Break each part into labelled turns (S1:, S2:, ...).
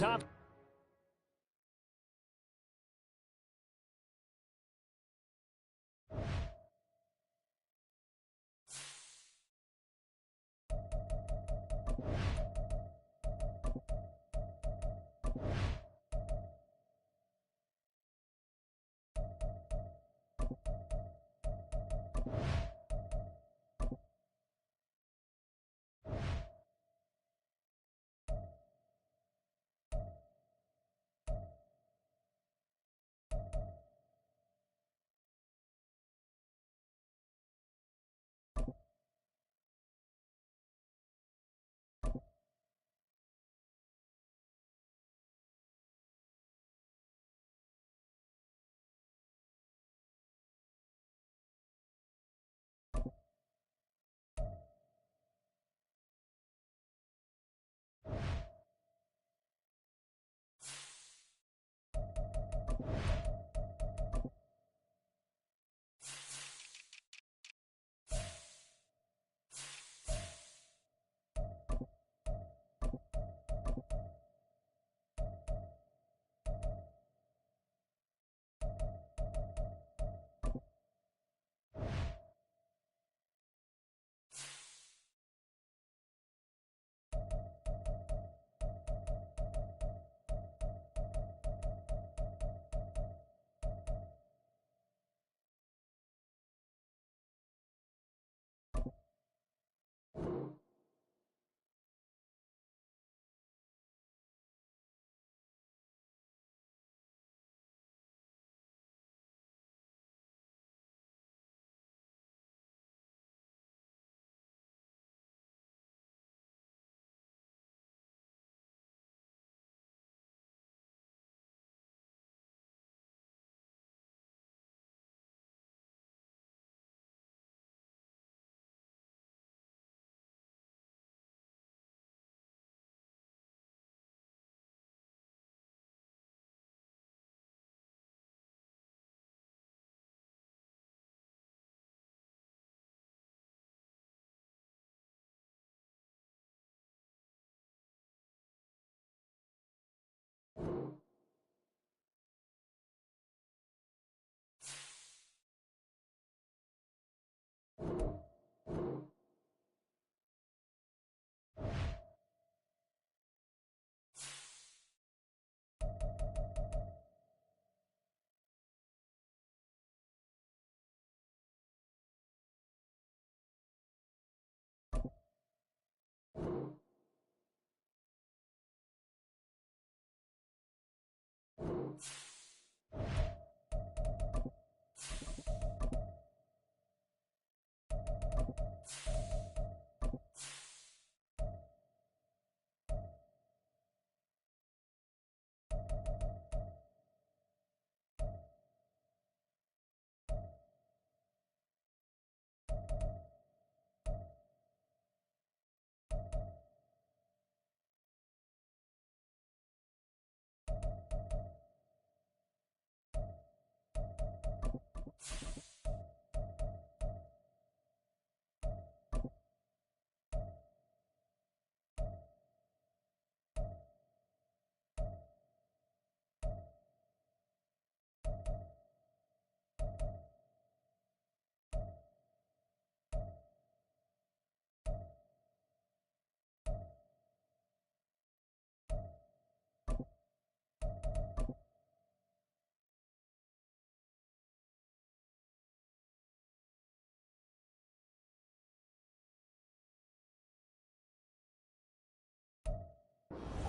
S1: top.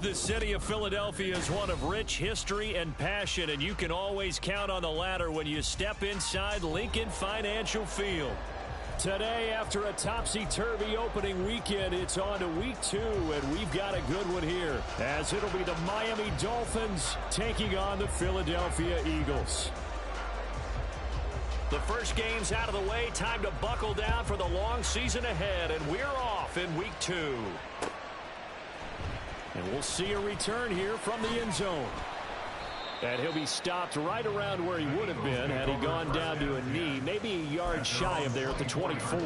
S1: The city of Philadelphia is one of rich history and passion, and you can always count on the latter when you step inside Lincoln Financial Field. Today, after a topsy-turvy opening weekend, it's on to week 2, and we've got a good one here, as it'll be the Miami Dolphins taking on the Philadelphia Eagles. The first game's out of the way. Time to buckle down for the long season ahead, and we're off in week 2. And we'll see a return here from the end zone. And he'll be stopped right around where he would have been had he gone down to a knee, maybe a yard shy of there at the 24.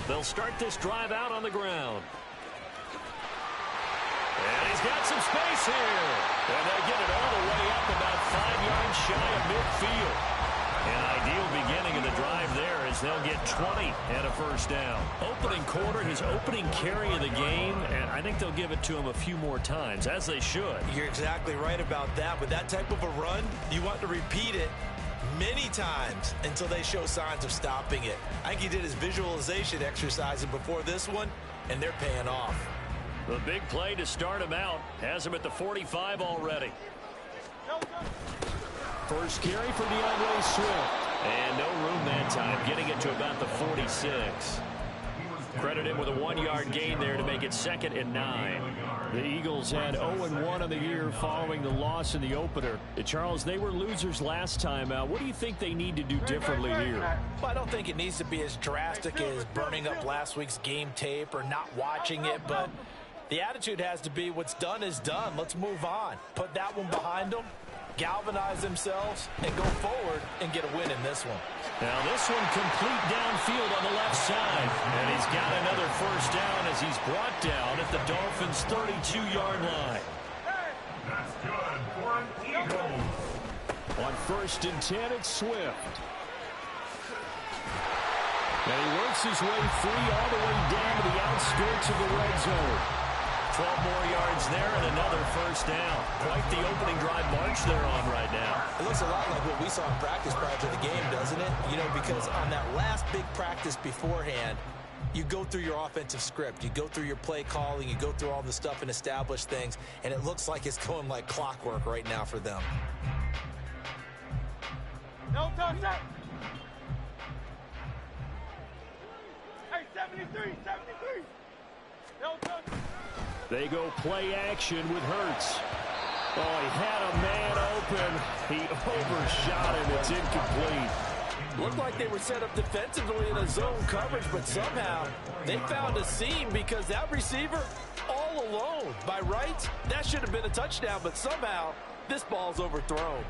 S1: They'll start this drive out on the ground. And he's got some space here. And they get it all the way up about 5 yards shy of midfield. An ideal beginning of the drive there as they'll get 20 and a first down. Opening quarter, his opening carry of the game, and I think they'll give it to him a few more times, as they should.
S2: You're exactly right about that. With that type of a run, you want to repeat it many times until they show signs of stopping it. I think he did his visualization exercises before this one, and they're paying off.
S1: The big play to start him out has him at the 45 already. First carry for DeAndre Swift. And no room that time, getting it to about the 46. Credit him with a 1-yard gain there to make it 2nd and 9. The Eagles had 0-1 on the year following the loss in the opener. Charles, they were losers last time out. What do you think they need to do differently here?
S2: Well, I don't think it needs to be as drastic as burning up last week's game tape or not watching it, but the attitude has to be what's done is done. Let's move on. Put that one behind them, galvanize themselves, and go forward and get a win in this one.
S1: Now this one complete downfield on the left side. And he's got another first down as he's brought down at the Dolphins' 32-yard line.
S3: That's good for an Eagle.
S1: On 1st and 10, it's Swift. And he works his way free all the way down to the outskirts of the red zone. 12 more yards there and another first down. Quite the opening drive march they're on right now.
S2: It looks a lot like what we saw in practice prior to the game, doesn't it? You know, because on that last big practice beforehand, you go through your offensive script. You go through your play calling. You go through all the stuff and establish things. And it looks like it's going like clockwork right now for them.
S4: No touch that. Hey, 73. No touch.
S1: They go play action with Hurts. Oh, he had a man open. He overshot him. It's incomplete.
S2: Looked like they were set up defensively in a zone coverage, but somehow they found a seam because that receiver all alone. By rights, that should have been a touchdown, but somehow this ball's overthrown.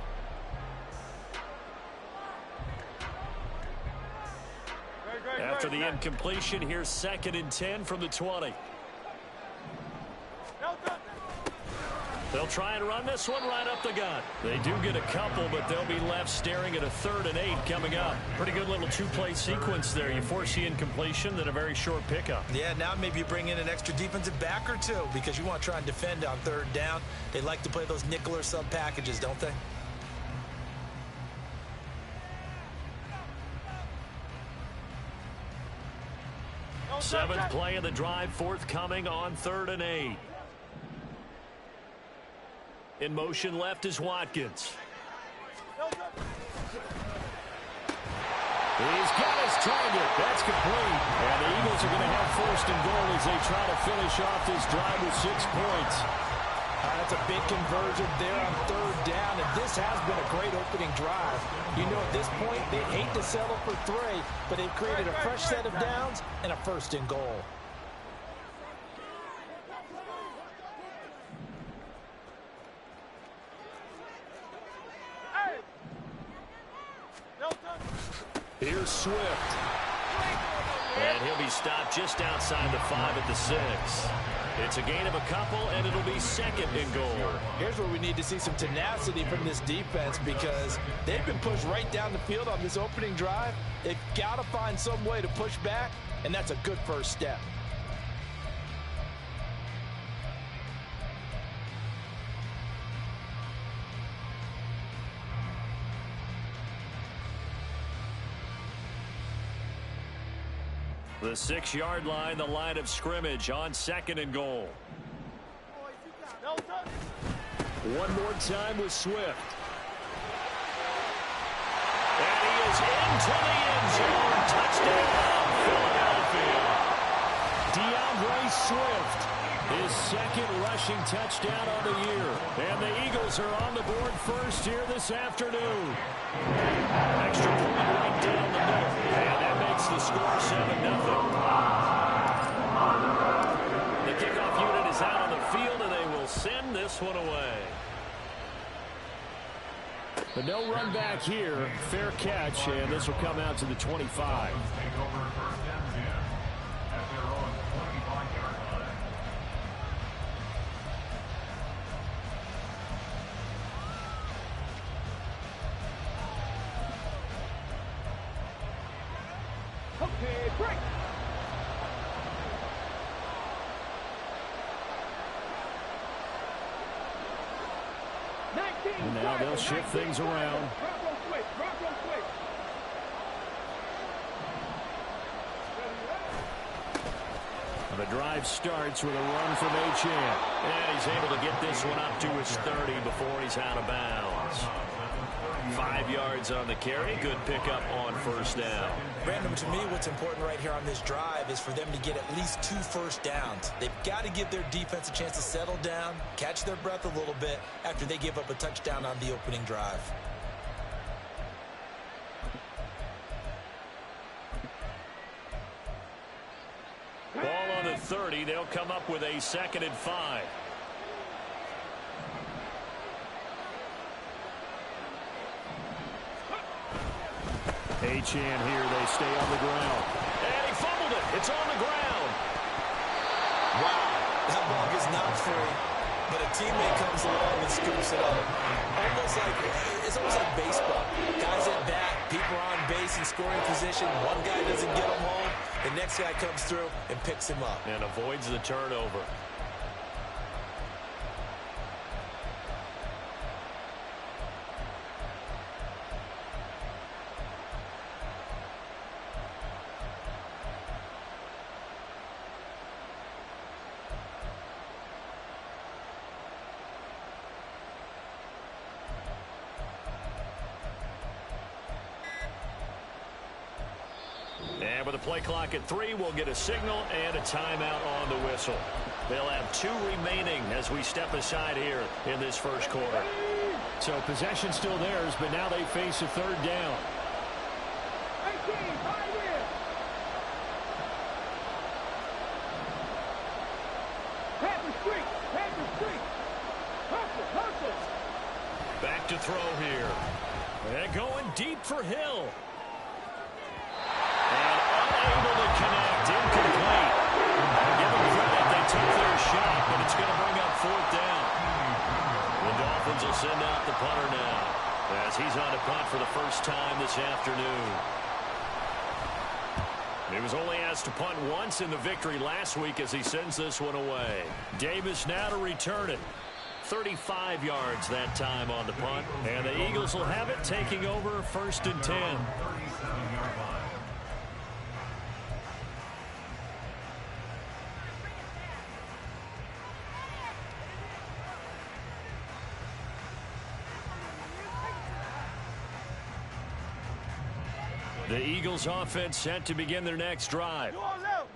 S1: After the incompletion, here's 2nd and 10 from the 20. They'll try and run this one right up the gut. They do get a couple, but they'll be left staring at a 3rd and 8 coming up. Pretty good little 2-play sequence there. You force the incompletion, then a very short pickup.
S2: Yeah, now maybe you bring in an extra defensive back or two because you want to try and defend on 3rd down. They like to play those nickel or sub packages, don't they?
S1: Seventh play of the drive, forthcoming on 3rd and 8. In motion left is Watkins. He's got his target. That's complete. And the Eagles are going to have 1st and goal as they try to finish off this drive with 6 points.
S2: That's a big conversion there on 3rd down, and this has been a great opening drive. You know, at this point, they hate to settle for 3, but they've created a fresh set of downs and a 1st and goal.
S1: Here's Swift. And he'll be stopped just outside the 5 at the 6. It's a gain of a couple, and it'll be 2nd and goal.
S2: Here's where we need to see some tenacity from this defense because they've been pushed right down the field on this opening drive. They've got to find some way to push back, and that's a good first step.
S1: The 6-yard line, the line of scrimmage on 2nd and goal. One more time with Swift. And he is into the end zone. Touchdown, Philadelphia. DeAndre Swift, his 2nd rushing touchdown on the year. And the Eagles are on the board first here this afternoon. Extra point right down the middle. And that makes the score 7-0. The kickoff unit is out on the field, and they will send this one away. But no run back here. Fair catch, and this will come out to the 25.
S3: Take over first and 10 at their own 25-yard line.
S4: Okay, break.
S1: And now they'll shift things around. The drive starts with a run from H.N. And he's able to get this one up to his 30 before he's out of bounds. 5 yards on the carry. Good pickup on first down.
S2: Brandon, to me, what's important right here on this drive is for them to get at least 2 first downs. They've got to give their defense a chance to settle down, catch their breath a little bit after they give up a touchdown on the opening drive.
S1: Ball on the 30. They'll come up with a 2nd and 5. H.N. here, they stay on the ground. And he fumbled it. It's on the ground.
S2: Wow, that ball is not free, but a teammate comes along and scoops it up. It's almost like baseball. Guys at bat, people are on base in scoring position. One guy doesn't get him home. The next guy comes through and picks him up.
S1: And avoids the turnover. And with a play clock at 3, we'll get a signal and a timeout on the whistle. They'll have 2 remaining as we step aside here in this first quarter. So possession still theirs, but now they face a 3rd down.
S4: 18, right here. Panther streak, Panther streak. Hustle, hustle.
S1: Back to throw here. And going deep for Hill. Unable to connect, incomplete. Give them credit, they took their shot, but it's going to bring up 4th down. The Dolphins will send out the punter now, as he's on to punt for the first time this afternoon. He was only asked to punt once in the victory last week as he sends this one away. Davis now to return it. 35 yards that time on the punt, and the Eagles will have it, taking over 1st and 10.
S3: 37-yard line.
S1: The Eagles offense set to begin their next drive.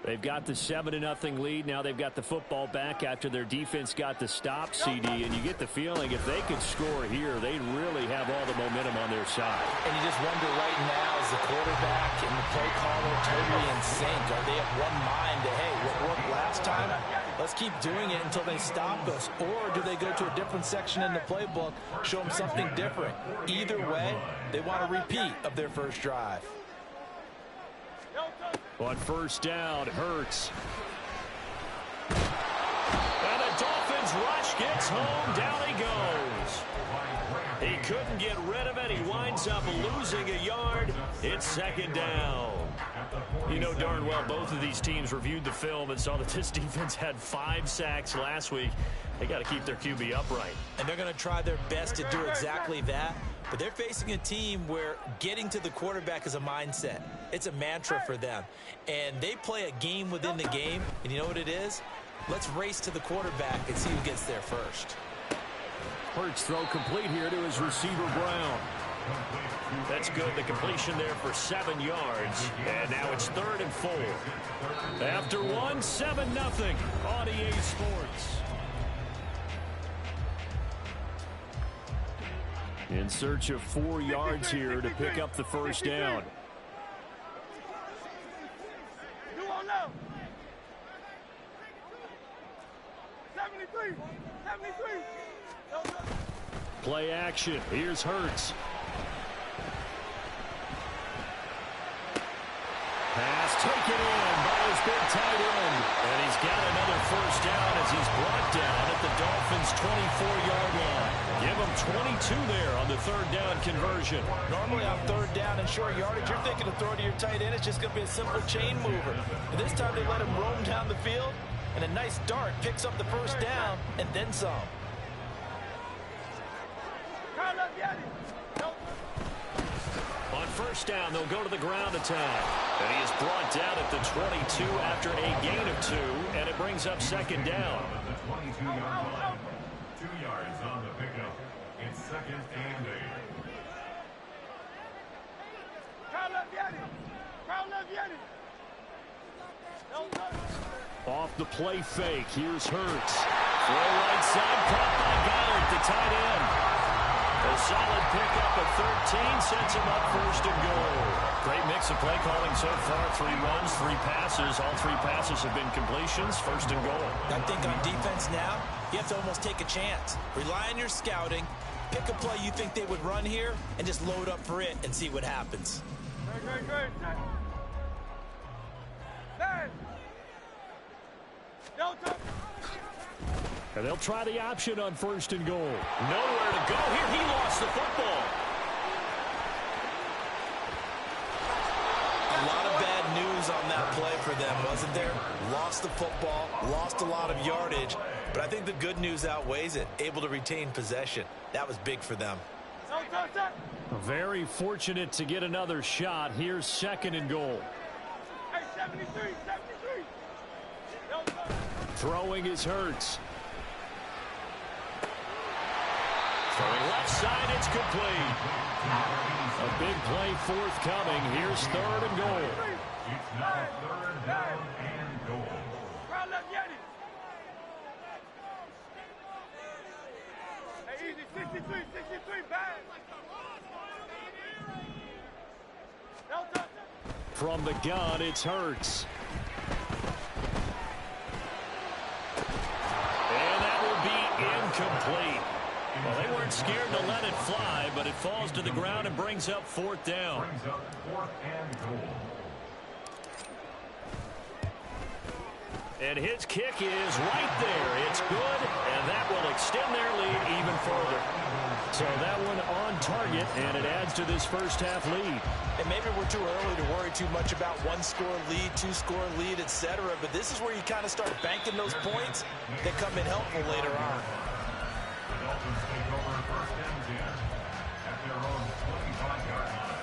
S1: They've got the 7-0 lead. Now they've got the football back after their defense got the stop, CD. And you get the feeling if they could score here, they'd really have all the momentum on their side.
S2: And you just wonder right now, is the quarterback and the play caller totally in sync? Are they of one mind to, hey, what worked last time? Let's keep doing it until they stop us. Or do they go to a different section in the playbook, show them something different? Either way, they want a repeat of their first drive.
S1: On first down, Hurts. And the Dolphins rush gets home. Down he goes. He couldn't get rid of it. He winds up losing a yard. It's 2nd down. You know darn well both of these teams reviewed the film and saw that this defense had 5 sacks last week. They got to keep their QB upright.
S2: And they're going to try their best to do exactly that. But they're facing a team where getting to the quarterback is a mindset. It's a mantra for them. And they play a game within the game. And you know what it is? Let's race to the quarterback and see who gets there first.
S1: Hurts throw complete here to his receiver, Brown. That's good. The completion there for 7 yards. And now it's 3rd and 4. After 1, 7-0 on EA Sports. In search of 4 yards here to pick up the first down.
S4: You won't know. 73, 73.
S1: Play action. Here's Hurts. Pass taken in by his big tight end. And he's got another first down as he's brought down at the Dolphins' 24-yard line. Give him 22 there on the third down conversion.
S2: Normally on third down and short yardage, you're thinking to throw to your tight end. It's just going to be a simple chain mover. But this time they let him roam down the field, and a nice dart picks up the first down and then some.
S1: On first down, they'll go to the ground attack. And he is brought down at the 22 after a gain of 2, and it brings up second down.
S3: The 22-yard line. 2 yards on the pickup. It's second and 8.
S1: Off the play fake, here's Hurts. Throw right side, caught by Goddard, the tight end. A solid pickup of 13 sets him up first and goal. Great mix of play calling so far. 3 runs, 3 passes. All 3 passes have been completions. First and goal.
S2: I think on defense now, you have to almost take a chance. Rely on your scouting. Pick a play you think they would run here and just load up for it and see what happens.
S4: Great.
S1: And they'll try the option on first and goal. Nowhere to go here. He lost the football.
S2: A lot of bad news on that play for them, wasn't there? Lost the football, lost a lot of yardage, but I think the good news outweighs it. Able to retain possession. That was big for them.
S1: Very fortunate to get another shot. Here's second and goal.
S4: Hey, 73.
S1: Throwing is Hurts. Throwing left side, it's complete. A big play forthcoming. Here's third and goal.
S3: It's now third down and goal.
S4: Hey, easy, 63, bang.
S1: From the gun, it's Hurts. And that will be incomplete. Well, they weren't scared to let it fly, but it falls to the ground and brings up fourth down.
S3: Brings up 4th and goal.
S1: And his kick is right there. It's good, and that will extend their lead even further. So that one on target, and it adds to this first half lead.
S2: And maybe we're too early to worry too much about 1-score lead, 2-score lead, etc. But this is where you kind of start banking those points that come in helpful later on.
S3: The Dolphins take over first and 10 at their own 25-yard line.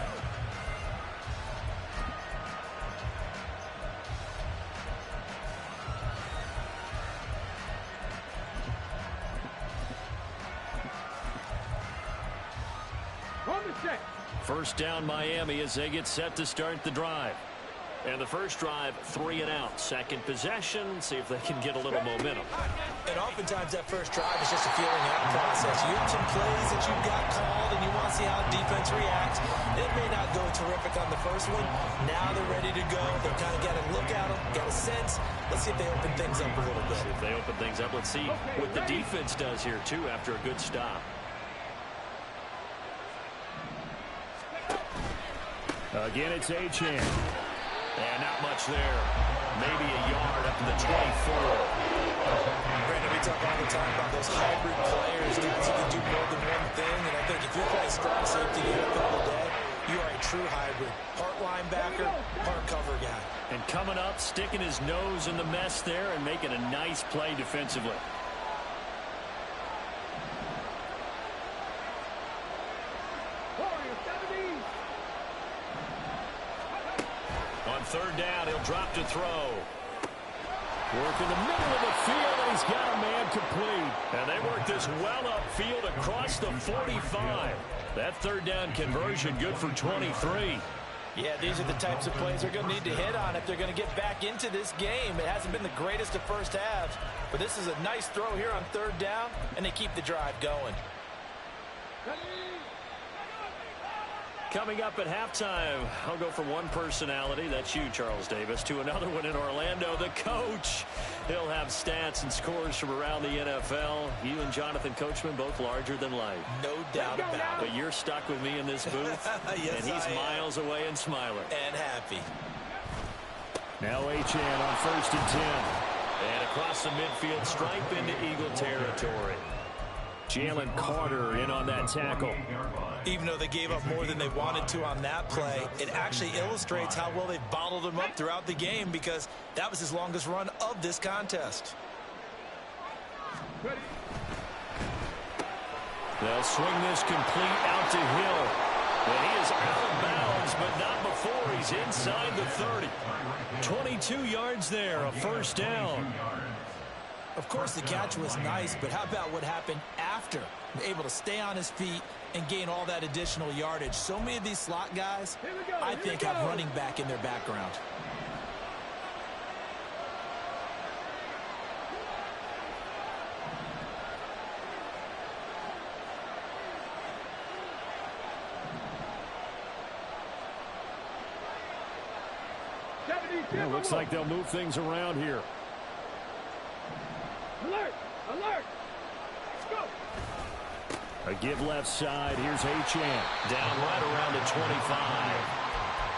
S1: First down Miami as they get set to start the drive. And the first drive, 3 and out. Second possession, see if they can get a little momentum.
S2: And oftentimes that first drive is just a feeling out process. You have some plays that you've got called and you want to see how defense reacts. It may not go terrific on the first one. Now they're ready to go. They've kind of got a look at them, got a sense. Let's see if they open things up a little bit.
S1: See if they open things up. Let's see what the defense does here, too, after a good stop. Again, it's Achane. And not much there. Maybe a yard up to the 24.
S2: Brandon, we talk all the time about those hybrid players, guys who can do more than one thing. And I think if you're playing strong safety the NFL today, you are a true hybrid. Part linebacker, part cover guy.
S1: And coming up, sticking his nose in the mess there and making a nice play defensively. On third down, he'll drop to throw. Work in the middle of the field, and he's got a man complete. And they work this well upfield across the 45. That third down conversion good for 23.
S2: Yeah, these are the types of plays they're going to need to hit on if they're going to get back into this game. It hasn't been the greatest of first halves, but this is a nice throw here on third down, and they keep the drive going.
S1: Coming up at halftime, I'll go from one personality, that's you, Charles Davis, to another one in Orlando, the coach. He'll have stats and scores from around the NFL. You and Jonathan Coachman both larger than life.
S2: No doubt about it.
S1: But you're stuck with me in this booth,
S2: yes,
S1: and he's miles away and smiling.
S2: And happy.
S1: Now Achane on 1st and 10. And across the midfield stripe into Eagle territory. Jalen Carter in on that tackle.
S2: Even though they gave up more than they wanted to on that play, it actually illustrates how well they've bottled him up throughout the game, because that was his longest run of this contest.
S1: They'll swing this complete out to Hill. And he is out of bounds, but not before he's inside the 30. 22 yards there, a first down.
S2: Of course, the catch was nice, but how about what happened after? Able to stay on his feet and gain all that additional yardage. So many of these slot guys, I think, have running back in their background.
S1: It looks like they'll move things around here.
S4: Alert! Alert! Let's go!
S1: A give left side. Here's Achane. Down right around the 25.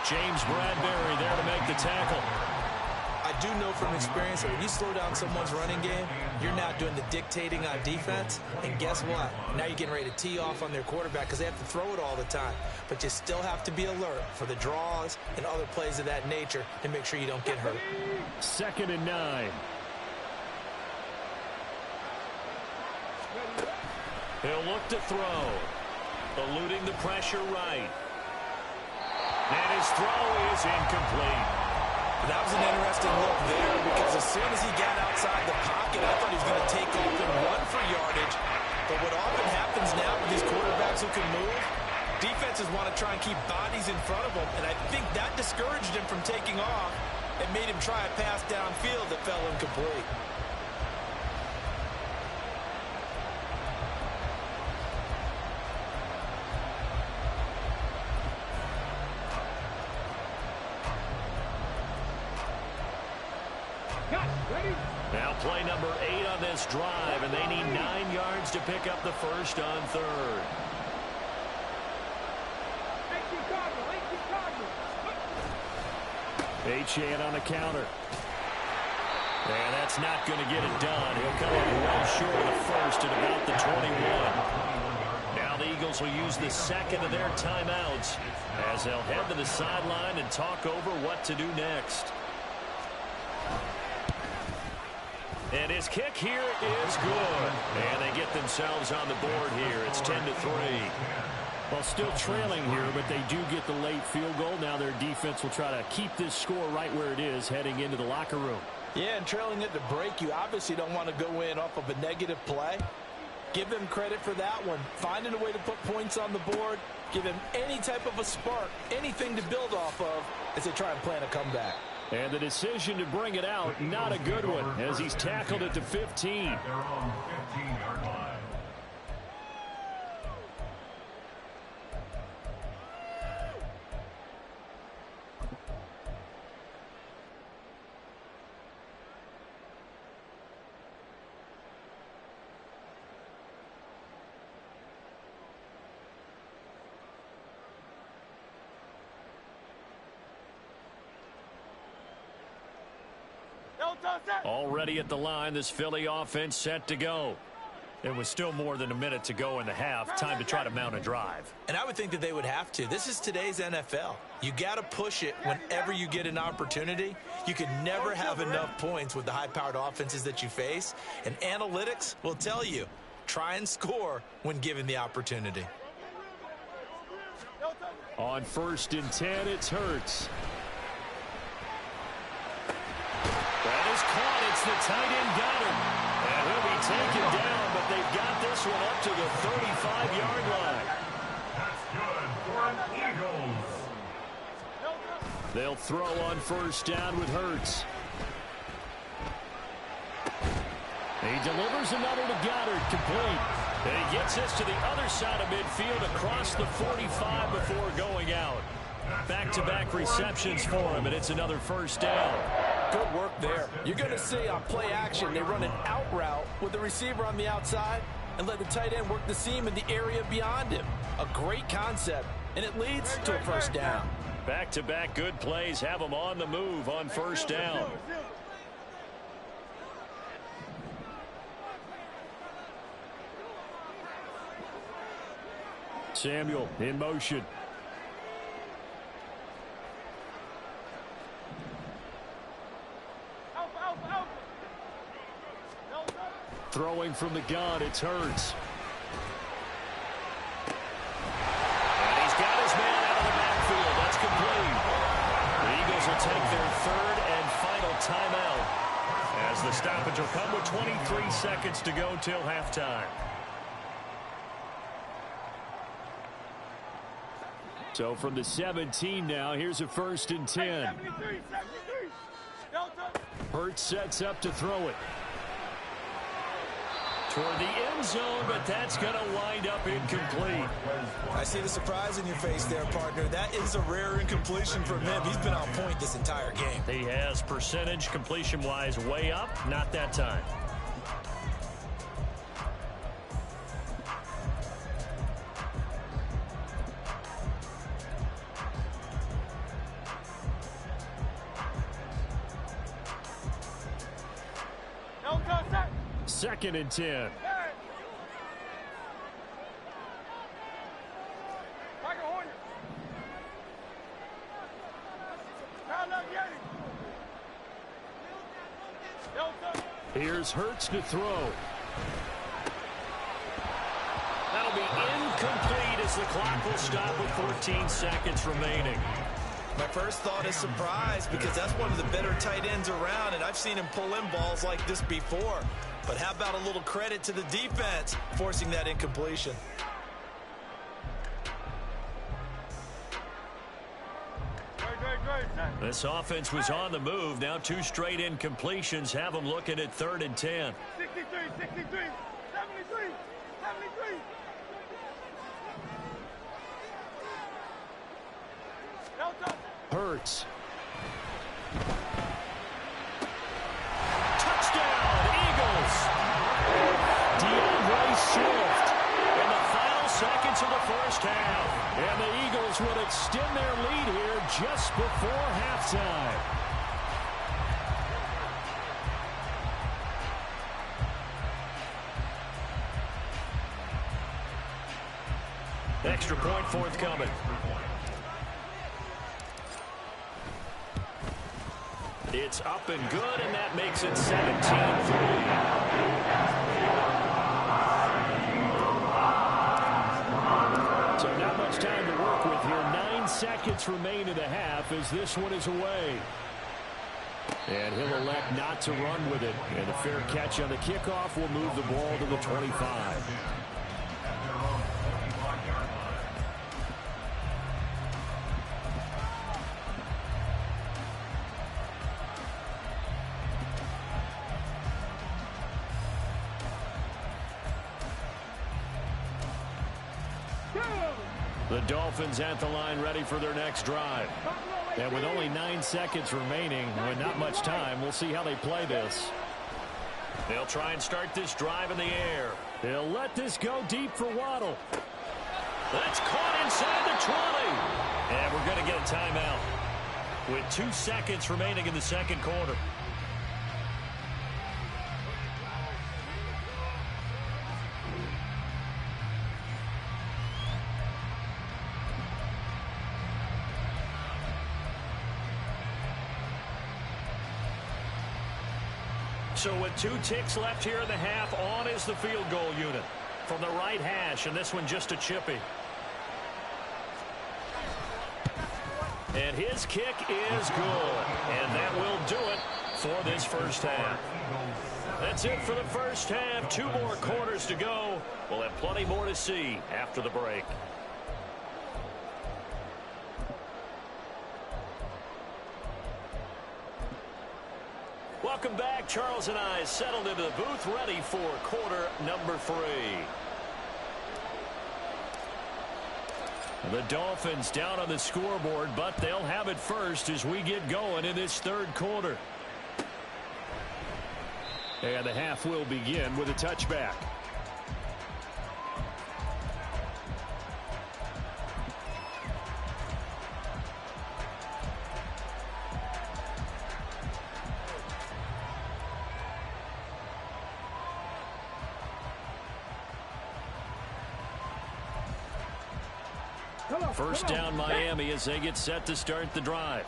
S1: James Bradbury there to make the tackle.
S2: I do know from experience that when you slow down someone's running game, you're not doing the dictating on defense. And guess what? Now you're getting ready to tee off on their quarterback because they have to throw it all the time. But you still have to be alert for the draws and other plays of that nature to make sure you don't get hurt.
S1: 2nd and 9. He'll look to throw. Eluding the pressure right. And his throw is incomplete.
S2: That was an interesting look there, because as soon as he got outside the pocket, I thought he was going to take off and run for yardage. But what often happens now with these quarterbacks who can move, defenses want to try and keep bodies in front of them, and I think that discouraged him from taking off and made him try a pass downfield that fell incomplete.
S1: Now play number 8 on this drive, and they need 9 yards to pick up the first on 3rd. Achane on the counter. And that's not going to get it done. He'll come up well short of the first at about the 21. Now the Eagles will use the second of their timeouts as they'll head to the sideline and talk over what to do next. And his kick here is good. And they get themselves on the board here. It's 10-3. Well, still trailing here, but they do get the late field goal. Now their defense will try to keep this score right where it is heading into the locker room.
S2: Yeah, and trailing it to break, you obviously don't want to go in off of a negative play. Give them credit for that one. Finding a way to put points on the board. Give them any type of a spark, anything to build off of as they try and plan a comeback.
S1: And the decision to bring it out, not a good one, as he's tackled it to 15.
S3: Their own 15-yard line.
S1: Already at the line, this Philly offense set to go. It was still more than a minute to go in the half. Time to try to mount a drive.
S2: And I would think that they would have to. This is today's NFL. You got to push it whenever you get an opportunity. You can never have enough points with the high-powered offenses that you face. And analytics will tell you, try and score when given the opportunity.
S1: On 1st and 10, it's Hurts. That is caught. It's the tight end Goddard. And he'll be taken down, but they've got this one up to the 35-yard line.
S3: That's good for an Eagles.
S1: They'll throw on 1st down with Hurts. He delivers another to Goddard, complete. And he gets this to the other side of midfield across the 45 before going out. Back-to-back receptions for him, and it's another first down.
S2: Good work there. You're going to see on play action, they run an out route with the receiver on the outside and let the tight end work the seam in the area beyond him. A great concept, and it leads to a first down.
S1: Back-to-back good plays have him on the move on first down. Samuel in motion. Throwing from the gun, it's Hurts. And he's got his man out of the backfield. That's complete. The Eagles will take their third and final timeout as the stoppage will come with 23 seconds to go till halftime. So from the 17 now, here's a 1st and 10. Hurts sets up to throw it. Toward the end zone, but that's going to wind up incomplete.
S5: I see the surprise in your face there, partner. That is a rare incompletion from him. He's been on point this entire game.
S1: He has percentage completion-wise way up, not that time. Second and 10. Here's Hurts to throw. That'll be incomplete as the clock will stop with 14 seconds remaining.
S5: My first thought is surprise because that's one of the better tight ends around, and I've seen him pull in balls like this before. But how about a little credit to the defense forcing that incompletion?
S1: This offense was on the move. Now 2 straight incompletions have them looking at 3rd and 10.
S4: 63, 73, 73, 73.
S1: Hurts. Swift in the final seconds of the first half. And the Eagles would extend their lead here just before halftime. Extra point forthcoming. It's up and good, and that makes it 17-3. So not much time to work with here. 9 seconds remain in the half as this one is away. And he'll elect not to run with it. And a fair catch on the kickoff will move the ball to the 25. The Dolphins at the line ready for their next drive. And with only 9 seconds remaining, with not much time, we'll see how they play this. They'll try and start this drive in the air. They'll let this go deep for Waddle. That's caught inside the 20. And we're going to get a timeout with 2 seconds remaining in the second quarter. So with 2 ticks left here in the half, on is the field goal unit from the right hash, and this one just a chippy. And his kick is good, and that will do it for this first half. That's it for the first half. 2 more quarters to go. We'll have plenty more to see after the break. Welcome back. Charles and I settled into the booth ready for quarter number 3. The Dolphins down on the scoreboard, but they'll have it first as we get going in this third quarter. And the half will begin with a touchback. First down Miami as they get set to start the drive.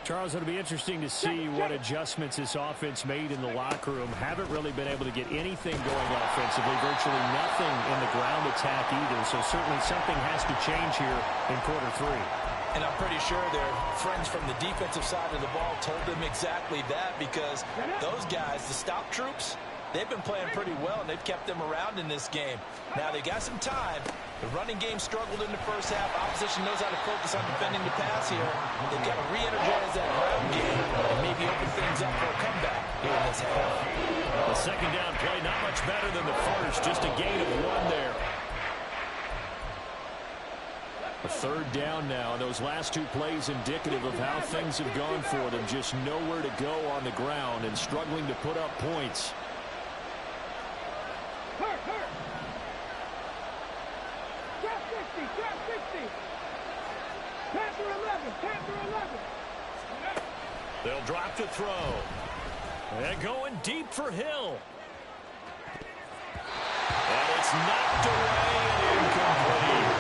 S6: Charles, it'll be interesting to see what adjustments this offense made in the locker room. Haven't really been able to get anything going offensively, virtually nothing in the ground attack either. So certainly something has to change here in quarter three.
S2: And I'm pretty sure their friends from the defensive side of the ball told them exactly that, because those guys, the stop troops, they've been playing pretty well, and they've kept them around in this game. Now, they got some time. The running game struggled in the first half. Opposition knows how to focus on defending the pass here. They've got to re-energize that ground game and maybe open things up for a comeback here in this half.
S1: The second down play not much better than the first, just a gain of 1 there. A third down now. Those last 2 plays indicative of how things have gone for them. Just nowhere to go on the ground and struggling to put up points. They'll drop to throw. And going deep for Hill. And it's knocked away and incomplete.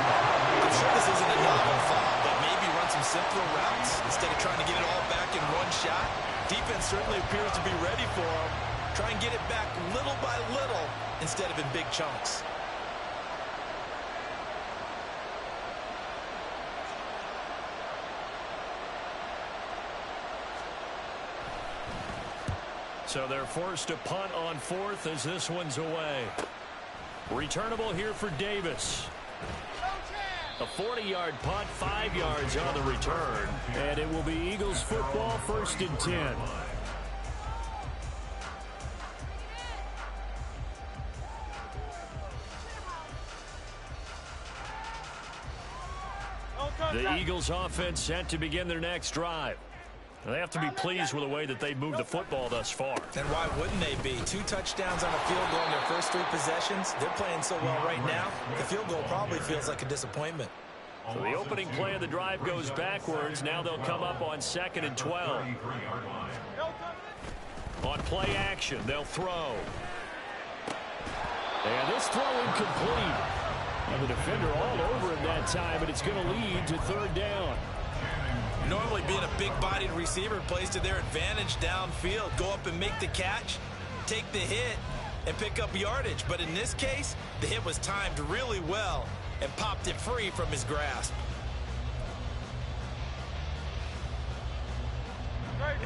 S5: I'm sure this isn't a novel foul, but maybe run some simpler routes instead of trying to get it all back in one shot. Defense certainly appears to be ready for him. Try and get it back little by little instead of in big chunks.
S1: So they're forced to punt on 4th as this one's away. Returnable here for Davis. A 40-yard punt, 5 yards on the return. And it will be Eagles football, 1st and 10. The Eagles offense set to begin their next drive. They have to be pleased with the way that they've moved the football thus far.
S5: And why wouldn't they be? 2 touchdowns on a field goal in their first 3 possessions. They're playing so well right now, the field goal probably feels like a disappointment.
S1: So the opening play of the drive goes backwards. Now they'll come up on 2nd and 12. On play action, they'll throw. And this throw incomplete. And the defender all over him that time, but it's going to lead to 3rd down.
S5: Normally being a big-bodied receiver plays to their advantage downfield. Go up and make the catch, take the hit, and pick up yardage. But in this case, the hit was timed really well and popped it free from his grasp.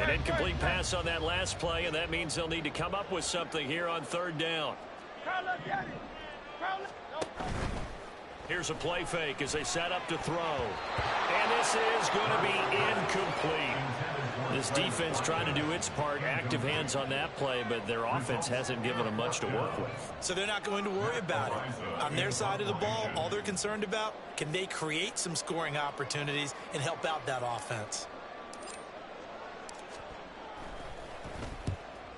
S1: An incomplete pass on that last play, and that means they'll need to come up with something here on 3rd down. Here's a play fake as they set up to throw. And this is going to be incomplete. This defense trying to do its part. Active hands on that play, but their offense hasn't given them much to work with.
S5: So they're not going to worry about it. On their side of the ball, all they're concerned about, can they create some scoring opportunities and help out that offense?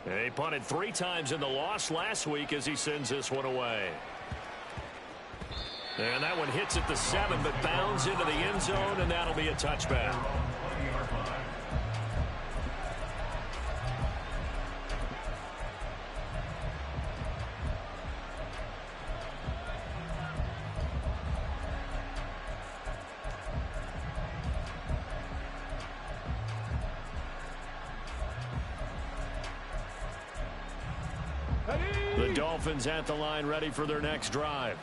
S1: He punted 3 times in the loss last week as he sends this one away. And that one hits at the 7, but bounds into the end zone, and that'll be a touchback. The Dolphins at the line, ready for their next drive.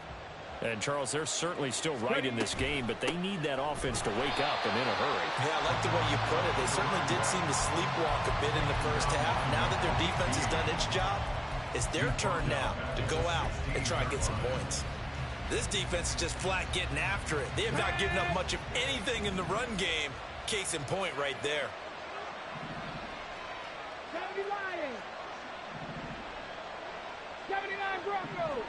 S1: And, Charles, they're certainly still right in this game, but they need that offense to wake up and in a hurry.
S5: Yeah, I like the way you put it. They certainly did seem to sleepwalk a bit in the first half. Now that their defense has done its job, it's their turn now to go out and try and get some points. This defense is just flat getting after it. They have not given up much of anything in the run game. Case in point right there.
S4: 70 Lions. 79 Broncos.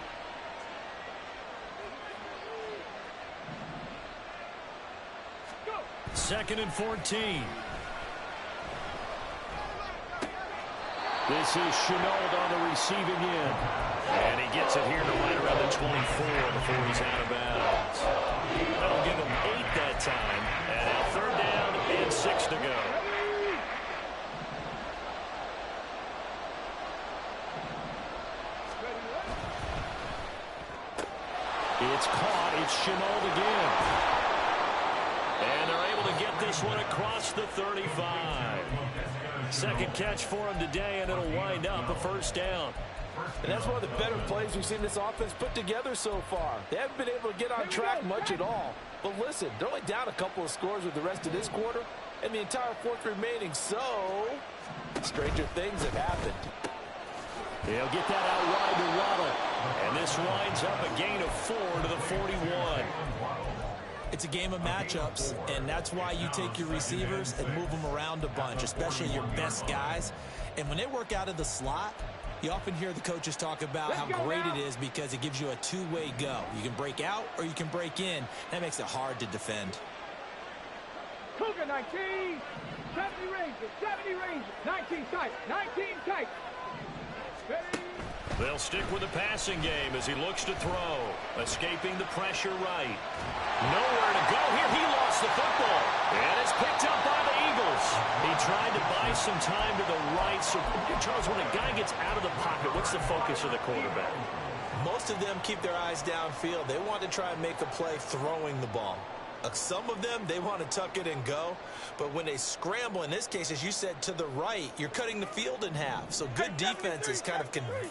S1: 2nd and 14.
S6: This is Chenault on the receiving end.
S1: And he gets it here to right around the 24 before he's out of bounds. That'll give him 8 that time. And now 3rd down and 6 to go.
S6: It's caught. It's Chenault again.
S1: And they're able to get this one across the 35. Second catch for him today, and it'll wind up a 1st down.
S2: And that's one of the better plays we've seen this offense put together so far. They haven't been able to get on track much at all. But listen, they're only down a couple of scores with the rest of this quarter, and the entire 4th remaining, so stranger things have happened.
S6: He'll get that out wide to Waddle.
S1: And this winds up a gain of 4 to the 41.
S5: It's a game of matchups, and that's why you take your receivers and move them around a bunch, especially your best guys. And when they work out of the slot, you often hear the coaches talk about how great it is because it gives you a two-way go. You can break out or you can break in. That makes it hard to defend.
S4: Cougar 19, 70 ranges, 70 ranges, 19 tight, 19 tight. Ready?
S1: They'll stick with the passing game as he looks to throw. Escaping the pressure right. Nowhere to go here. He lost the football. And it's picked up by the Eagles. He tried to buy some time to the right. So, Charles, when a guy gets out of the pocket, what's the focus of the quarterback?
S5: Most of them keep their eyes downfield. They want to try and make a play throwing the ball. Some of them, they want to tuck it and go. But when they scramble, in this case, as you said, to the right, you're cutting the field in half. So good defenses kind of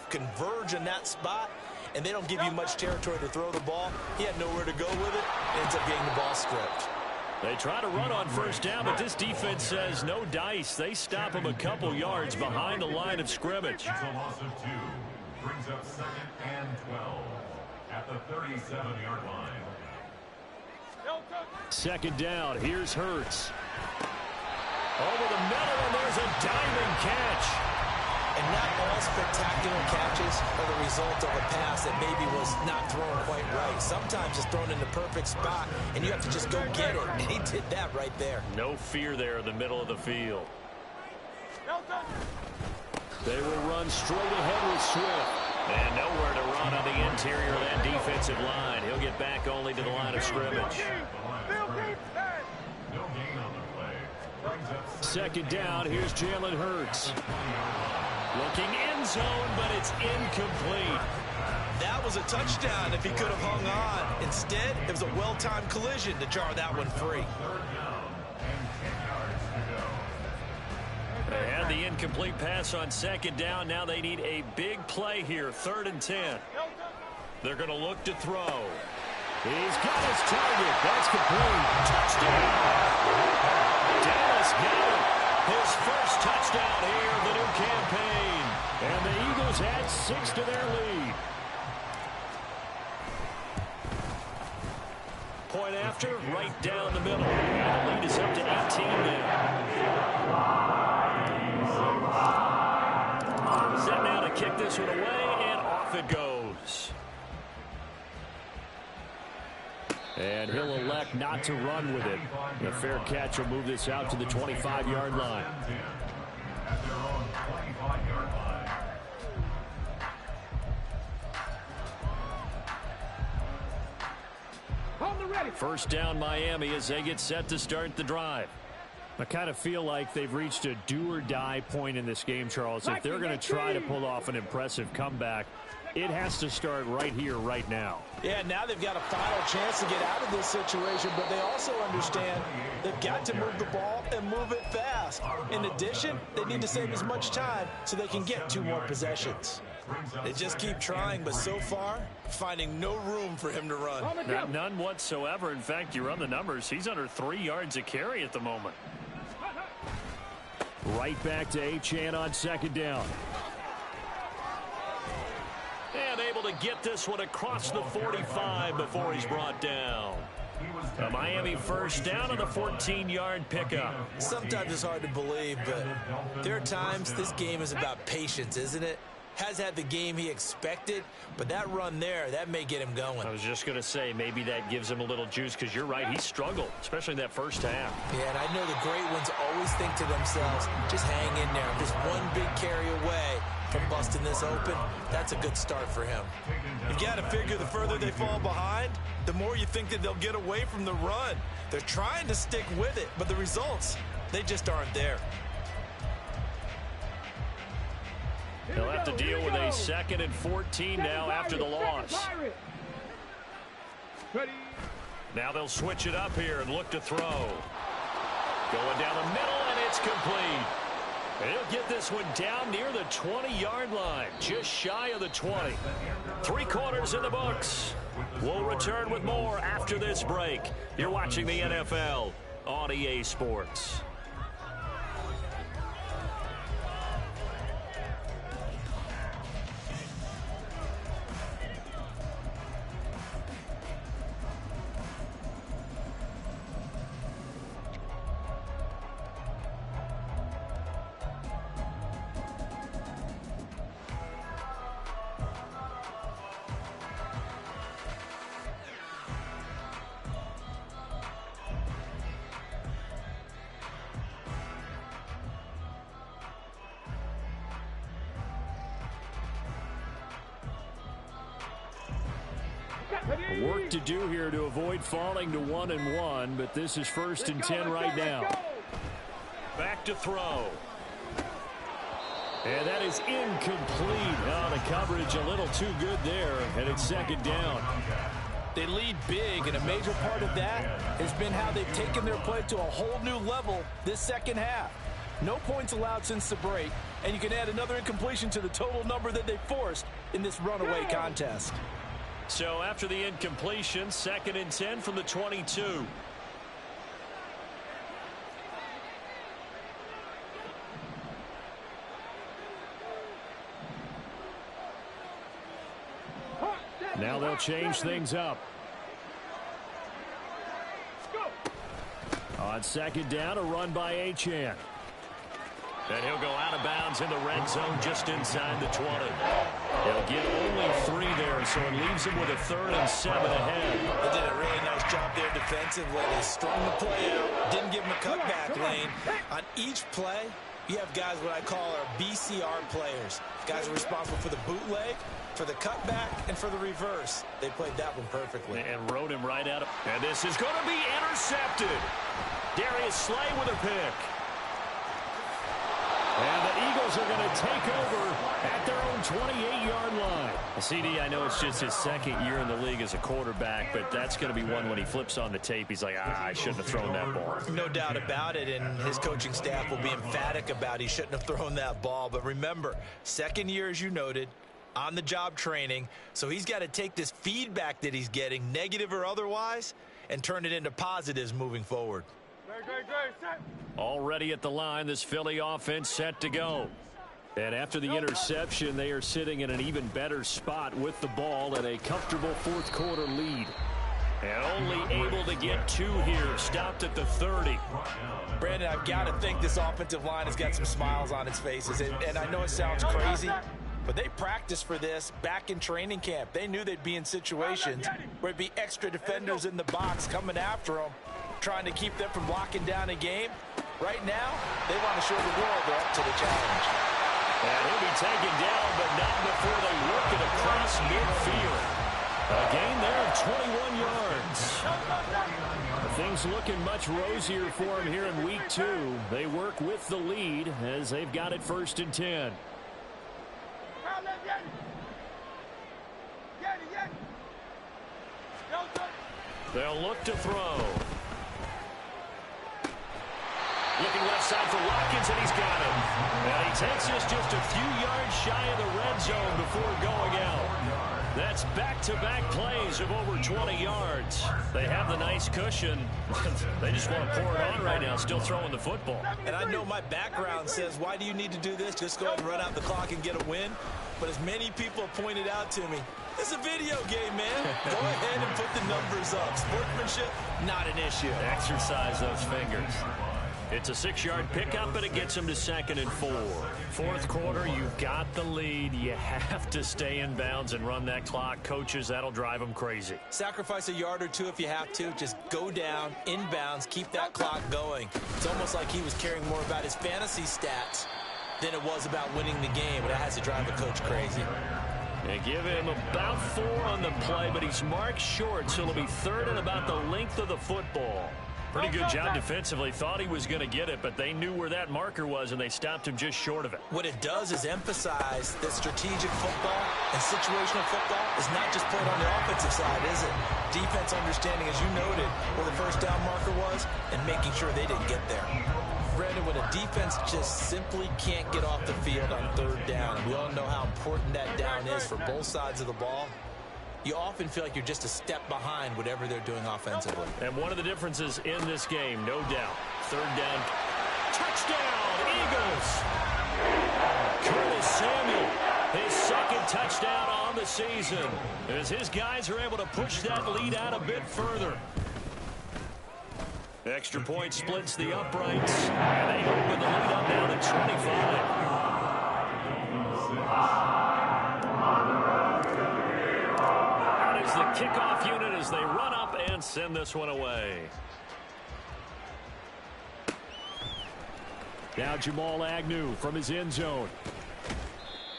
S5: converge in that spot, and they don't give you much territory to throw the ball. He had nowhere to go with it. Ends up getting the ball stripped.
S1: They try to run on 1st down, but this defense says no dice. They stop him a couple yards behind the line of scrimmage.
S3: It's a loss of 2. Brings up 2nd and 12 at the 37-yard line.
S6: 2nd down. Here's Hurts.
S1: Over the middle, and there's a diamond catch.
S5: And not all spectacular catches are the result of a pass that maybe was not thrown quite right. Sometimes it's thrown in the perfect spot, and you have to just go get it. And he did that right there.
S1: No fear there in the middle of the field. They will run straight ahead with Swift. And nowhere to run on the interior of that defensive line. He'll get back only to the line of scrimmage.
S6: 2nd down. Here's Jalen Hurts.
S1: Looking end zone, but it's incomplete.
S5: That was a touchdown if he could have hung on. Instead, it was a well-timed collision to jar that one free.
S1: They had the incomplete pass on 2nd down. Now they need a big play here. 3rd and 10. They're going to look to throw.
S6: He's got his target. That's complete.
S1: Touchdown. Dallas got it. His first touchdown here of the new campaign.
S6: And the Eagles add 6 to their lead.
S1: Point after, right down the middle. And the lead is up to 18 now. Set now to kick this one away, and off it goes.
S6: And he'll elect not to run with it. The fair catch will move this out to the 25-yard line.
S3: At their own 25-yard line.
S4: Hold the ready.
S1: 1st down Miami as they get set to start the drive.
S6: I kind of feel like they've reached a do-or-die point in this game, Charles. If they're going to try to pull off an impressive comeback, it has to start right here, right now.
S2: Yeah, now they've got a final chance to get out of this situation, but they also understand they've got to move the ball and move it fast. In addition, they need to save as much time so they can get 2 more possessions.
S5: They just keep trying, but so far, finding no room for him to run.
S1: None whatsoever. In fact, you run the numbers. He's under 3 yards a carry at the moment.
S6: Right back to Achane on 2nd down.
S1: And able to get this one across the 45 before he's brought down. A Miami 1st down on the 14-yard pickup.
S5: Sometimes it's hard to believe, but there are times this game is about patience, isn't it?
S2: has had the game he expected, but that run there, that may get him going.
S6: I was just going to say, maybe that gives him a little juice, because you're right, he struggled, especially in that first half.
S2: Yeah, and I know the great ones always think to themselves, just hang in there. Just one big carry away from busting this open. That's a good start for him.
S5: You've got to figure the further they fall behind, the more you think that they'll get away from the run. They're trying to stick with it, but the results, they just aren't there.
S6: He'll have to deal with a 2nd and 14 now after the loss. Now they'll switch it up here and look to throw. Going down the middle, and it's complete. He'll get this one down near the 20-yard line, just shy of the 20. 3 quarters in the books. We'll return with more after this break. You're watching the NFL on EA Sports. Work to do here to avoid falling to 1-1, but this is 1st and 10 right now. Back to throw. And that is incomplete. Oh, the coverage a little too good there, and it's 2nd down.
S2: They lead big, and a major part of that has been how they've taken their play to a whole new level this second half. No points allowed since the break, and you can add another incompletion to the total number that they forced in this runaway contest.
S1: So after the incompletion, 2nd and 10 from the 22.
S6: Now they'll change things up. On 2nd down, a run by Achane. And he'll go out of bounds in the red zone just inside the 20. He'll get only 3 there, so it leaves him with a 3rd and 7 ahead.
S5: They did a really nice job there defensively. They strung the play out, didn't give him a cutback lane. On each play, you have guys what I call our BCR players. Guys are responsible for the bootleg, for the cutback, and for the reverse. They played that one perfectly.
S6: And rode him right out of... And this is going to be intercepted. Darius Slay with a pick. And the Eagles are going to take over at their own 28-yard line. CD, I know it's just his 2nd year in the league as a quarterback, but that's going to be one when he flips on the tape. He's like, I shouldn't have thrown that ball.
S5: No doubt about it, and his coaching staff will be emphatic about he shouldn't have thrown that ball. But remember, 2nd year, as you noted, on-the-job training, so he's got to take this feedback that he's getting, negative or otherwise, and turn it into positives moving forward.
S6: Already at the line, this Philly offense set to go. And after the interception, they are sitting in an even better spot with the ball and a comfortable 4th quarter lead. And only able to get 2 here, stopped at the 30.
S2: Brandon, I've got to think this offensive line has got some smiles on its faces. And I know it sounds crazy, but they practiced for this back in training camp. They knew they'd be in situations where it'd be extra defenders in the box coming after them, trying to keep them from locking down a game. Right now, they want to show the world they're up to the challenge.
S1: And he'll be taken down, but not before they work it across midfield. A gain there of 21 yards. Things looking much rosier for him here in week 2. They work with the lead as they've got it 1st and 10. They'll look to throw. Looking left side for Watkins, and he's got him. And he takes us just a few yards shy of the red zone before going out. That's back-to-back plays of over 20 yards. They have the nice cushion. They just want to pour it on right now, still throwing the football.
S5: And I know my background says, why do you need to do this? Just go ahead and run out the clock and get a win. But as many people have pointed out to me, it's a video game, man. Go ahead and put the numbers up. Sportsmanship, not an issue.
S1: Exercise those fingers. It's a 6-yard pickup, and it gets him to 2nd and 4.
S6: Fourth quarter, you've got the lead. You have to stay in bounds and run that clock. Coaches, that'll drive them crazy.
S5: Sacrifice a yard or two if you have to. Just go down, inbounds, keep that clock going. It's almost like he was caring more about his fantasy stats than it was about winning the game. That has to drive a coach crazy.
S1: They give him about 4 on the play, but he's marked short, so it'll be 3rd and about the length of the football. Pretty good job defensively. Thought he was going to get it, but they knew where that marker was, and they stopped him just short of it.
S5: What it does is emphasize that strategic football and situational football is not just played on the offensive side, is it? Defense understanding, as you noted, where the first down marker was and making sure they didn't get there. Brandon, when a defense just simply can't get off the field on 3rd down, and we all know how important that down is for both sides of the ball, you often feel like you're just a step behind whatever they're doing offensively.
S1: And one of the differences in this game, no doubt, 3rd down, touchdown, Eagles! Curtis Samuel, his 2nd touchdown on the season, as his guys are able to push that lead out a bit further. Extra point splits the uprights, and they open the lead up now to 25. The kickoff unit as they run up and send this one away.
S6: Now Jamal Agnew from his end zone.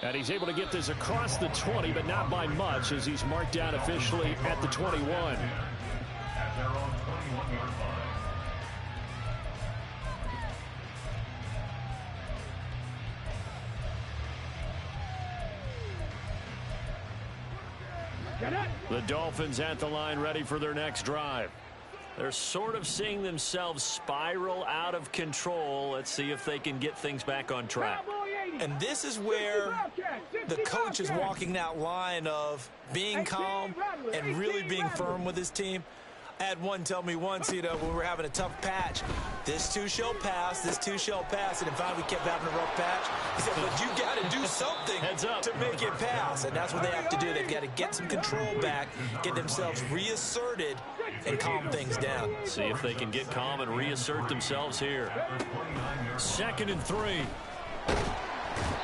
S6: And he's able to get this across the 20, but not by much, as he's marked down officially at the 21.
S3: At their own 21-yard line.
S1: The Dolphins at the line, ready for their next drive. They're sort of seeing themselves spiral out of control. Let's see if they can get things back on track.
S5: And this is where the coach is walking that line of being calm and really being firm with his team. I had one tell me once, when we were having a tough patch, this too shall pass, this too shall pass, and in fact we kept having a rough patch. He said, but you got to do something to make it pass, and that's what they have to do. They've got to get some control back, get themselves reasserted, and calm things down.
S1: See if they can get calm and reassert themselves here. 2nd and 3.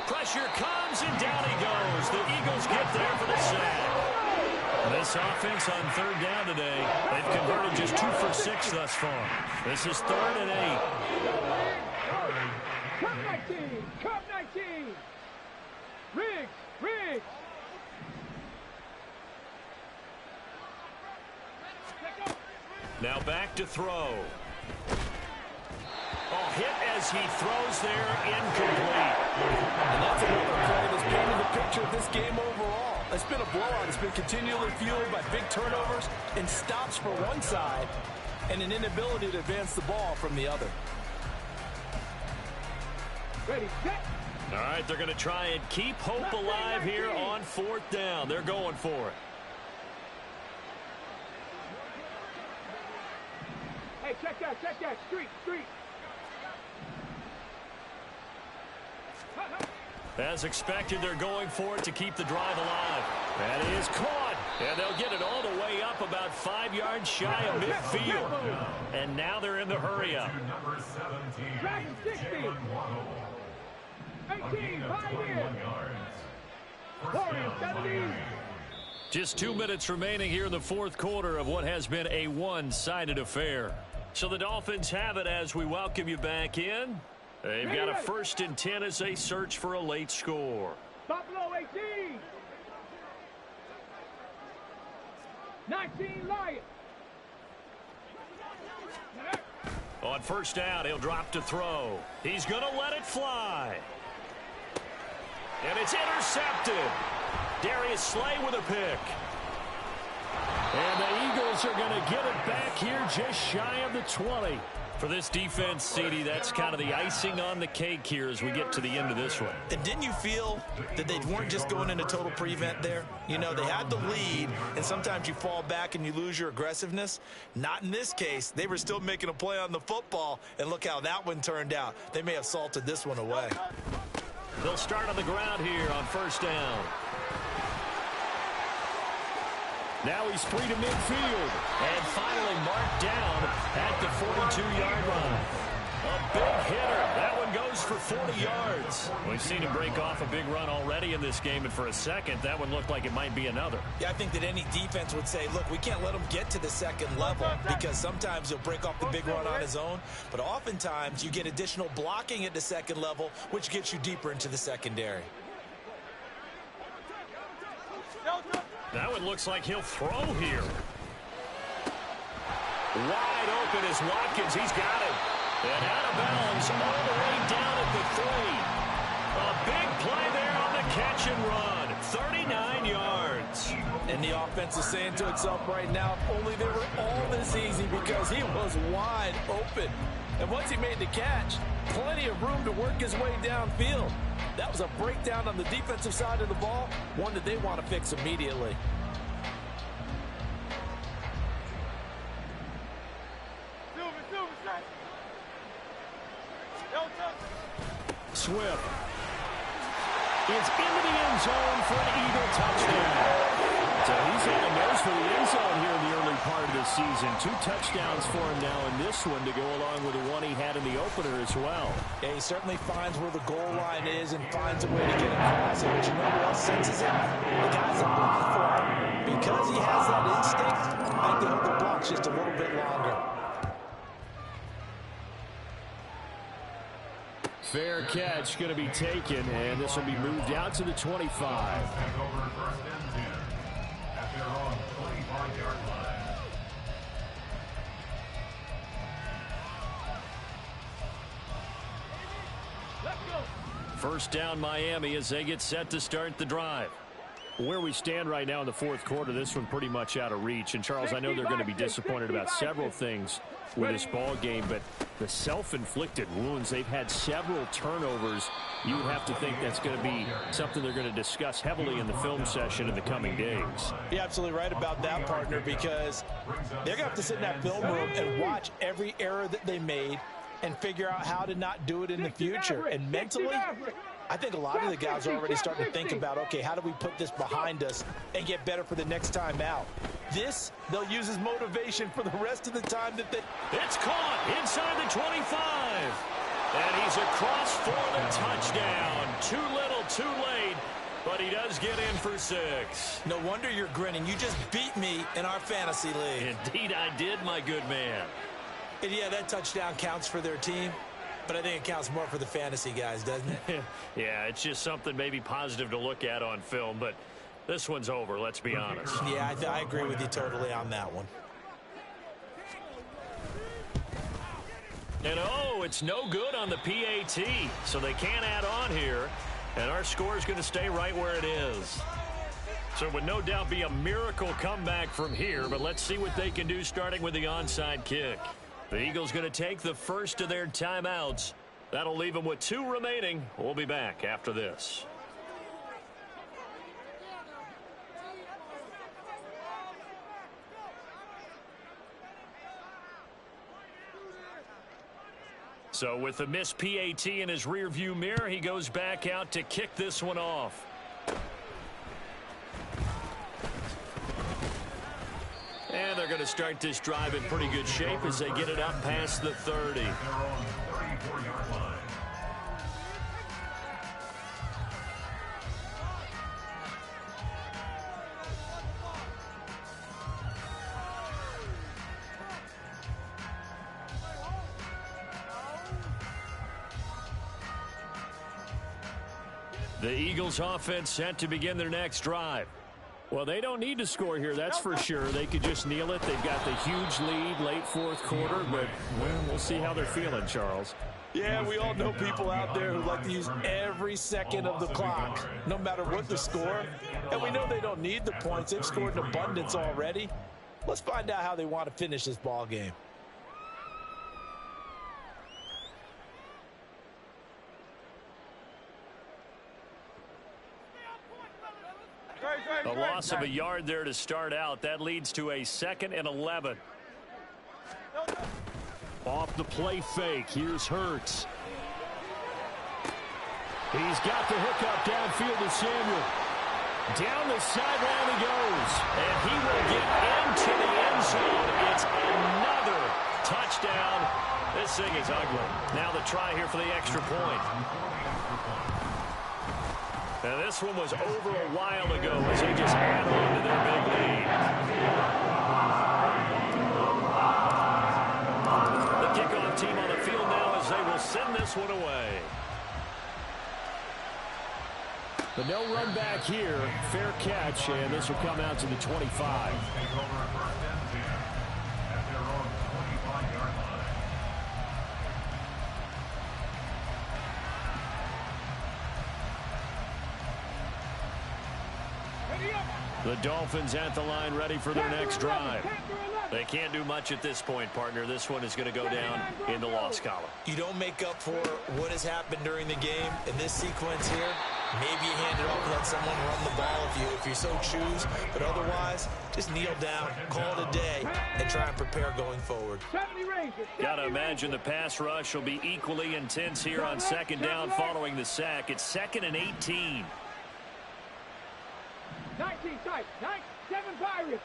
S1: Pressure comes, and down he goes. The Eagles get there for the sack. This offense on 3rd down today, they've converted just 2 for 6 thus far. This is 3rd and 8.
S4: Cup 19, Cup 19. Riggs.
S1: Now back to throw. Oh, hit as he throws there, incomplete.
S2: And that's another play that's painted the picture of this game overall. It's been a blowout. It's been continually fueled by big turnovers and stops for one side and an inability to advance the ball from the other.
S4: Ready, set.
S1: All right, they're going to try and keep hope alive here on 4th down. They're going for it.
S4: Hey, check that. Street.
S1: As expected, they're going for it to keep the drive alive. That is caught. And they'll get it all the way up about 5 yards shy of midfield. And now they're in the hurry up.
S3: Number 17.
S4: Dragon 60. 18, 5 in. Warriors 70.
S1: Just 2 minutes remaining here in the 4th quarter of what has been a one-sided affair. So the Dolphins have it as we welcome you back in. They've got a 1st and 10 as they search for a late score.
S4: Buffalo 18. 19 Lions.
S1: On 1st down, he'll drop to throw. He's going to let it fly. And it's intercepted. Darius Slay with a pick.
S6: And the Eagles are going to get it back here just shy of the 20.
S1: For this defense, CD, that's kind of the icing on the cake here as we get to the end of this one.
S5: And didn't you feel that they weren't just going into total prevent there? They had the lead, and sometimes you fall back and you lose your aggressiveness. Not in this case. They were still making a play on the football, and look how that one turned out. They may have salted this one away.
S1: They'll start on the ground here on 1st down.
S6: Now he's free to midfield.
S1: And finally marked down at the 42-yard line. A big hitter. That one goes for 40 yards. We've seen him break off a big run already in this game, and for a second, that one looked like it might be another.
S5: Yeah, I think that any defense would say, look, we can't let him get to the second level, because sometimes he'll break off the big run on his own, but oftentimes you get additional blocking at the second level, which gets you deeper into the secondary.
S1: That one looks like he'll throw here. Wide open is Watkins. He's got it. And out of bounds all the way down at the 3. A big play there on the catch and run. 39 yards.
S2: And the offense is saying to itself right now, if only they were all this easy, because he was wide open. And once he made the catch, plenty of room to work his way downfield. That was a breakdown on the defensive side of the ball, one that they want to fix immediately.
S1: Swift is into the end zone for an Eagle touchdown. So he's had a nose for the end zone here in the early part of the season. 2 touchdowns for him now in this one to go along with the one he had in the opener as well.
S2: Yeah, he certainly finds where the goal line is and finds a way to get across it. But you know who else senses it? The guys that block for him. Because he has that instinct, I think they hold the blocks just a little bit longer.
S1: Fair catch going to be taken, and this will be moved out to the 25. First down Miami as they get set to start the drive.
S6: Where we stand right now in the fourth quarter, this one pretty much out of reach. And, Charles, I know they're going to be disappointed about several things with this ball game, but the self-inflicted wounds, they've had several turnovers. You have to think that's going to be something they're going to discuss heavily in the film session in the coming days.
S2: You're absolutely right about that, partner, because they're going to have to sit in that film room and watch every error that they made and figure out how to not do it in the future. And mentally, I think a lot of the guys are already starting to think about, okay, how do we put this behind us and get better for the next time out? This, they'll use as motivation for the rest of the time that they...
S1: It's caught inside the 25. And he's across for the touchdown. Too little, too late. But he does get in for 6.
S5: No wonder you're grinning. You just beat me in our fantasy league.
S1: Indeed I did, my good man.
S5: And yeah, that touchdown counts for their team, but I think it counts more for the fantasy guys, doesn't it?
S1: Yeah, it's just something maybe positive to look at on film, but this one's over, let's be honest.
S5: Yeah, I agree with you totally on that one.
S1: And oh, it's no good on the PAT, so they can't add on here, and our score is going to stay right where it is. So it would no doubt be a miracle comeback from here, but let's see what they can do starting with the onside kick. The Eagles going to take the first of their timeouts. That'll leave them with 2 remaining. We'll be back after this. So with the missed PAT in his rearview mirror, he goes back out to kick this one off. And they're going to start this drive in pretty good shape as they get it up past the 30. The Eagles offense set to begin their next drive.
S6: Well, they don't need to score here, that's for sure. They could just kneel it. They've got the huge lead late fourth quarter, but well, we'll see how they're feeling, Charles.
S2: Yeah, we all know people out there who like to use every second of the clock, no matter what the score. And we know they don't need the points. They've scored in abundance already. Let's find out how they want to finish this ball game.
S1: A loss of a yard there to start out. That leads to a 2nd and 11.
S6: Off the play fake. Here's Hurts. He's got the hookup downfield to Samuel.
S1: Down the sideline he goes, and he will get into the end zone. It's another touchdown. This thing is ugly. Now the try here for the extra point. Now this one was over a while ago as they just add on to their big lead. The kickoff team on the field now as they will send this one away.
S6: But no run back here. Fair catch, and this will come out to the 25.
S3: Take over first and 10 at their own 25-yard line.
S1: The Dolphins at the line ready for their next drive. They can't do much at this point, partner. This one is going to go down in the loss column.
S5: You don't make up for what has happened during the game in this sequence here. Maybe you hand it off and let someone run the ball if you so choose. But otherwise, just kneel down, call it a day, and try and prepare going forward.
S1: Got to imagine the pass rush will be equally intense here on second down following the sack. It's 2nd and 18.
S4: 19 tight, 7 Pirates,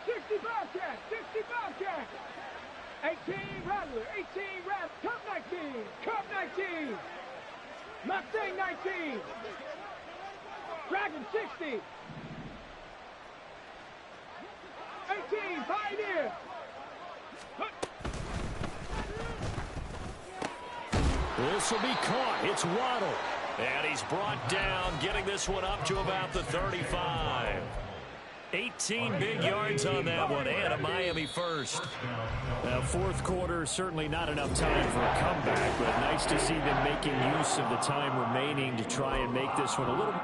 S4: 60 Bobcats, 60 Bobcats, 18 Rattler, 18 Rattler, Cup 19, Mustang 19, Dragon 60, 18 Pioneer.
S1: This will be caught. It's Waddle. And he's brought down, getting this one up to about the 35. 18 big yards on that one, and a Miami first.
S6: Fourth quarter, certainly not enough time for a comeback, but nice to see them making use of the time remaining to try and make this one a little